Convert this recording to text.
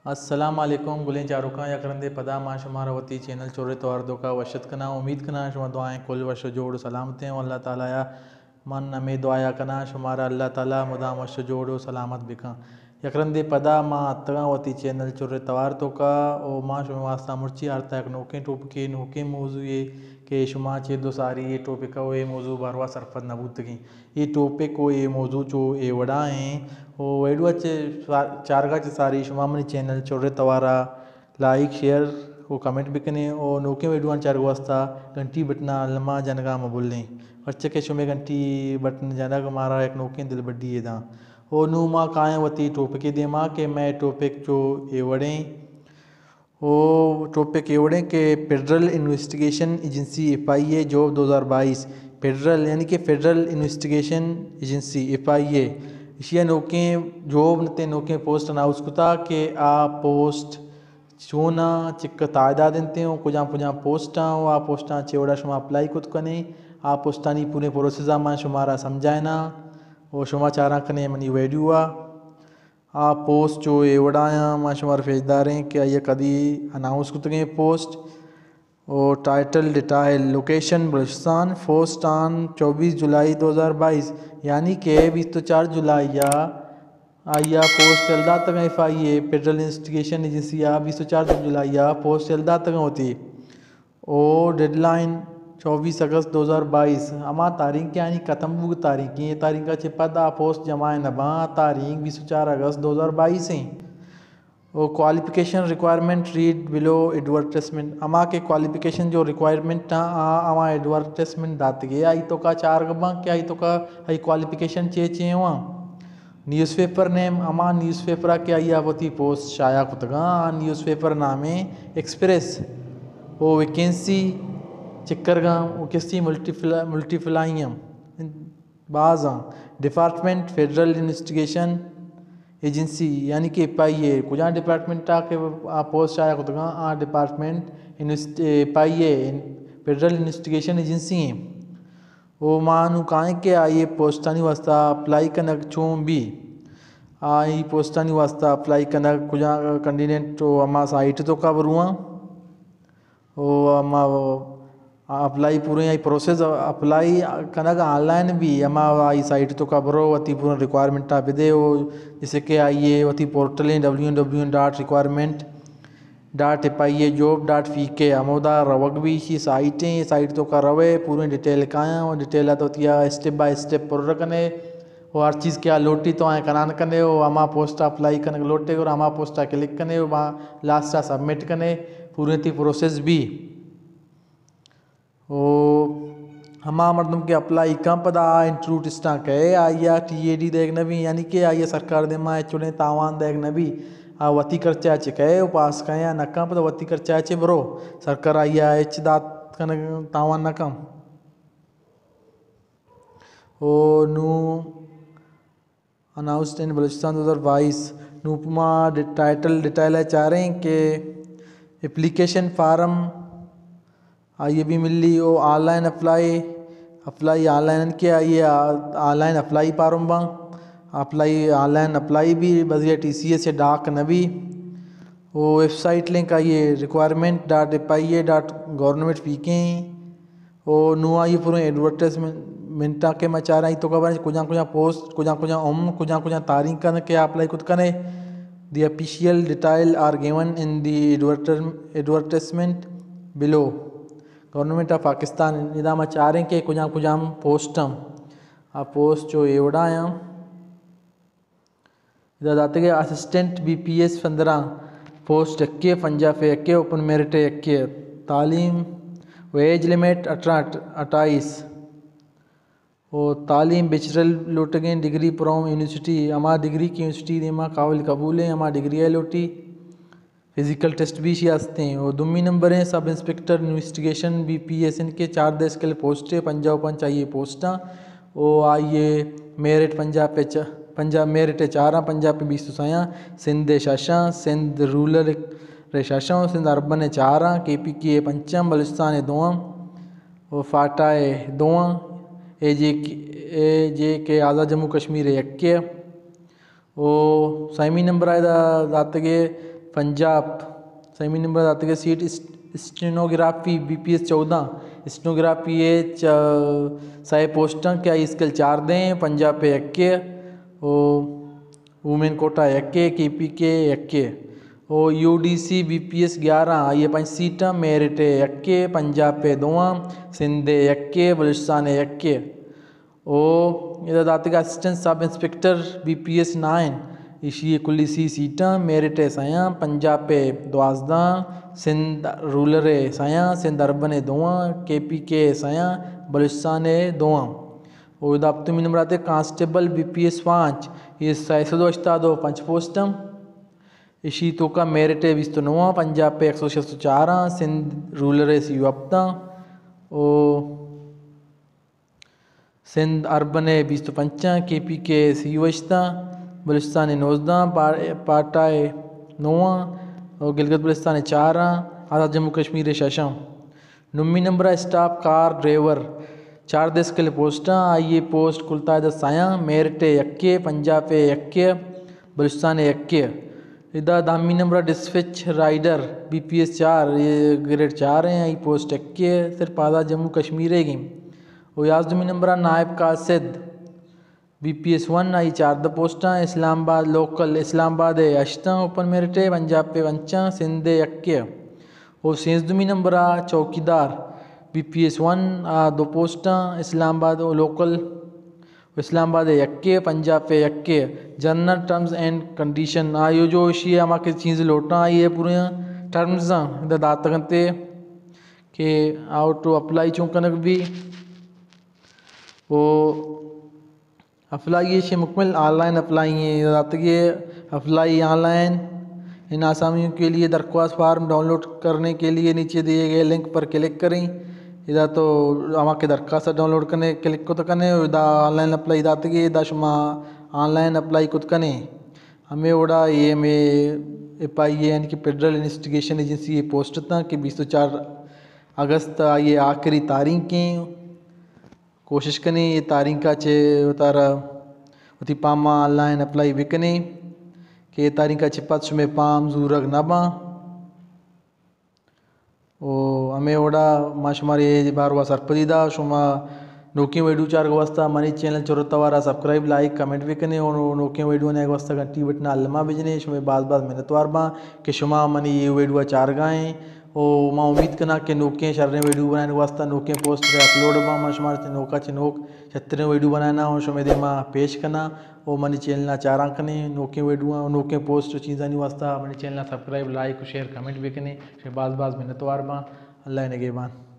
अस्सलाम वालेकुम गुलें चारुका या करंदे पदा मां शुमारा वती चैनल चोरे तवार दो का वशत कना उम्मीद कना शुमा दुआएं कुल वश जोड़ सलामतें अल्लाह ताला या मन नमे दुआया कना शुमारा अल्लाह ताला मुदाम वश जोड़ो सलामत बिका यकरंदे पदा मां अतगा वती चैनल चोरे तवार तो का ओ मां शुमा वास्ता मुर्ची आरता एक नोके टोप के नोके मौजू ये के शुमा चे दो सारी ये टॉपिक वो ये मौजू बारवा सरफत नबूतगी ये टॉपिक को ये मौजू जो ये वड़ा हैं वो वेडुआ चे चारगा चे सारी शुमा मनी चैनल चोरे तवारा लाइक शेयर वो कमेंट भी कने और नोके वेडुआ चारगो वास्ता घंटी बटना लम्मा जनगा मबुल्लें बच्चे के शुमे घंटी बटन जनग मारा एक नोके दिल बड्डी दा और नू माँ काएँ वती टॉपिक दे माँ के मैं टॉपिक जो ये वड़ें वो टॉपिक ये वड़ें के federal investigation agency FIA job 2022 federal यानी कि फेडरल इन्वेस्टिगेशन एजेंसी FIA इशिया नोके जॉब नते नोके पोस्ट अनाउंस कुता के आ पोस्ट चोना चिक तादाद देते हो कुछ पोस्टा आ पोस्टा चेवड़ा शुमा अप्लाई कुत कने आ पोस्टानी पूरे प्रोसेस मा शुमारा समझायना वो शुमा चारा कने मनी वीडियो आ पोस्ट जो एवड़ाया मां शुमार फेजदारें कि ये कदी अनाउंस कुत गए पोस्ट और title detail location Balochistan post on 24 जुलाई 2022 यानी कि 24 जुलाई या आइया पोस्ट चलदा तक FIA फेडरल इन्वेस्टिगेशन एजेंसी या 24 जुलाई या पोस्ट चलदा तक होती और डेडलाइन 24 अगस्त 2022 अमा तारीख के यानी खत्म तारीख ये तारीख का चिपदा पोस्ट जमा नबा तारीख 24 अगस्त 2022 है और qualification requirement read below advertisement अमा के क्वालिफिकेशन जो रिक्वायरमेंट था अमा एडवर्टाइजमेंट दात गए आई तो का चार गबा क्या आई तो का आई क्वालिफिकेशन चे हुआ न्यूज़पेपर नेम अमा न्यूज़पेपर के आई आवती पोस्ट शाया कुतगा न्यूज़पेपर नामे एक्सप्रेस वो वैकेंसी चिक्करगाम वो किसी मल्टीफ्लाइम बाज़ डिपार्टमेंट फेडरल इन्वेस्टिगेशन एजेंसी यानी कि FIA कुछ डिपार्टमेंट के पोस्ट आया कुतगा department FIA federal investigation agency है वो मानू काएँ के आई पोस्टानी वास्ता अप्लाई कनक छूँ भी आई पोस्टानी वास्ता अप्लाई कनक कुछ कैंडिडेट तो अमा साइट तो का बरुआ वो अमा अप्लाई पूरे आई प्रोसेस अप्लाई कनक ऑनलाइन भी अमा आई साइट तो का बरो वती पूरा रिक्वायरमेंट विदे हो जैसे कि आइए वती पोर्टल www.requirement.FIA.job.pk अमोदा रवक भी इसी साइट तो का रवे पूरे डिटेल काया और डिटेल तो तिया स्टेप बाय स्टेप पर रखने वो हर चीज़ क्या लोटी तो आए कनान कने वो अमा पोस्टा अप्लाई करने लोटे और अमा पोस्टा क्लिक कने वहाँ लास्ट सबमिट कने पूरे थी प्रोसेस भी ओ हमा मर्दम के अप्लाई कम पदा इंटरव्यू टिस्टा कहे आइया TAD देख नबी यानी कि आइया सरकार दे माँ चुने तावान देख नबी वती कर चाचे कहे पास कहे नका पता वती कर चाचे बरो सरकार आइया एच दात कन तावान नकम ओ नू अनाउंस्ड इन बलूचिस्तान 2022 नूपमा टाइटल डिटेल है चाह रहे हैं कि एप्लीकेशन फार्म ये भी मिल ली वो ऑनलाइन अप्लाई ऑनलाइन के आइए ऑनलाइन अप्लाई पारूंबा अप्लाई ऑनलाइन अप्लाई भी बजिया TCS से डाक नबी वो वेबसाइट लिंक आइए requirement.FIA.government.pk वो नु आइए पूरे एडवर्टाइजमेंट के मैं चाह रही तो कबर कुछ पोस्ट कुछ तारीख कर के अप्लाई कुछ करें the official detail are given in the advertisement below government of Pakistan निदा में चाह रहे कि कुछ पोस्टम आ पोस्ट जो एवड़ाया इधर जाते गए assistant BPS 15 post 21 open merit 21 तालीम वेज लिमिट 28 और तालीम बैचलर लोट गए डिग्री फ्रॉम यूनिवर्सिटी अमा डिग्री की यूनिवर्सिटी माँ काबिल कबूल है अमा डिग्री है लोटी फिज़िकल टेस्ट भी इसी आते हैं और दुम्मी नंबर हैं सब इंस्पेक्टर इन्वेस्टिगेशन BPS इनके 4 देश के लिए पोस्ट है पंजाब चाहिए पोस्टा वो आइए मेरिट पंजाब मेरिट 4 पंजाब पे 20 साया सिंध शाशा सिंध रूरल शाशा सिंध अर्बन 4 KPK 5 बलूचिस्तान 2 और फाटा 2 AJ आज़ाद जम्मू कश्मीर 1 वो साइमी नंबर आए दाते के पंजाब। 7वीं नंबर आते के सीट स्टेनोग्राफी BPS 14। स्टेनोग्राफी है 100 पोस्टां क्या इसके 4 दें पंजाब पे 1 और वुमेन कोटा 1 KPK 1 और UDC BPS 11 ये 5 सीटां मेरिट 1 पंजाब पे 2 सिंध 1 बलूचिस्तान 1 और इधर आते के असिस्टेंट सब इंस्पेक्टर BPS 9 इसी कुल्ली सी सीटां मेरिट सयां पंजाब पे 12 सिंध रूरल सयां सिंध अर्बन 2 KPK सयां बलूचिस्तान 2 और इधर 8वीं नंबर आते कांस्टेबल BPS 5 ये 602 5 पोस्टम इसी तो का मेरिट 29 पंजाब पे 104 सिंध रूरल सी वप्ता और सिंध अर्बन 25 KPK सी वस्ता बलूचिस्तान 19 पाटा 9 और गिलगित बल्तिस्तान 4 आज़ाद जम्मू कश्मीर 6। 9वीं नंबर स्टाफ कार ड्राइवर 4 देश के लिए पोस्टां ये पोस्ट खुलता है साया मेरिट 1 पंजाब पे 1 बलूचिस्तान 1 इधर 10वीं नंबर डिस्पैच राइडर BPS 4 ये ग्रेड 4 हैं ये पोस्ट 1 सिर्फ आज़ाद जम्मू कश्मीर है और 11वीं नंबर नायब कासिद BPS 1 आई 4 पोस्टां Islamabad local Islamabad 8 open merit Punjab पे 5 सिंध 1 और 6वीं नंबर चौकीदार BPS 1 2 पोस्टां इस्लामाबाद लोकल इस्लामाबाद 1 पंजाब पे 1 जनरल टर्म्स एंड कंडीशन आयो जो इसी हमारे चीज़ लौटना आई है पूरे टर्म्स दात करते कि आउट टू अप्लाई चूंकनक भी वो अप्लाई ये मुकम्मल ऑनलाइन अप्लाई है ये अप्लाई ऑनलाइन इन आसामियों के लिए दरख्वास्त फार्म डाउनलोड करने के लिए नीचे दिए गए लिंक पर क्लिक करें इधर तो हमारे दरख्वास्त डाउनलोड करने क्लिक को तो करने इधर ऑनलाइन अप्लाई इधर के इधर शुमा ऑनलाइन अप्लाई कुछ करने हमें उड़ा ये में FIA यानी कि फेडरल इन्वेस्टिगेशन एजेंसी ये पोस्ट था कि 24 अगस्त ये आखिरी तारीख की कोशिश करें ये तारीख का चे उतारा उती पामा ऑनलाइन अप्लाई भी करें कि ये तारीख का चिपत शुमे पाम जूरग नबा ओ हमें ओडा माशुमारी बार हुआ सरपदीदा शुमा नोकी वीडियो 4 वास्ता मनी चैनल चोरतवारा सब्सक्राइब लाइक कमेंट भी करें और नोकी वीडियो ने वास्ता घंटी बटना अल्लमा भेजने शुमे बात मेहनतवार बा कि शुमा मनी ये वीडियो 4 गाएँ और मैं उम्मीद करना कि नोके शर्रे वीडियो बनाने वास्ता नोके पोस्ट पे अपलोड बा माशुमार नोका चिनोक छत्रे वीडियो बनाना और शुमे दे माँ पेश करना और मनी चैनल ना 4 कने नोके वीडियो नोके पोस्ट चीज़ा नहीं वास्ता मनी channel subscribe like share comment भी करें बाज मेहनतवार बा अल्लाह ने के बान।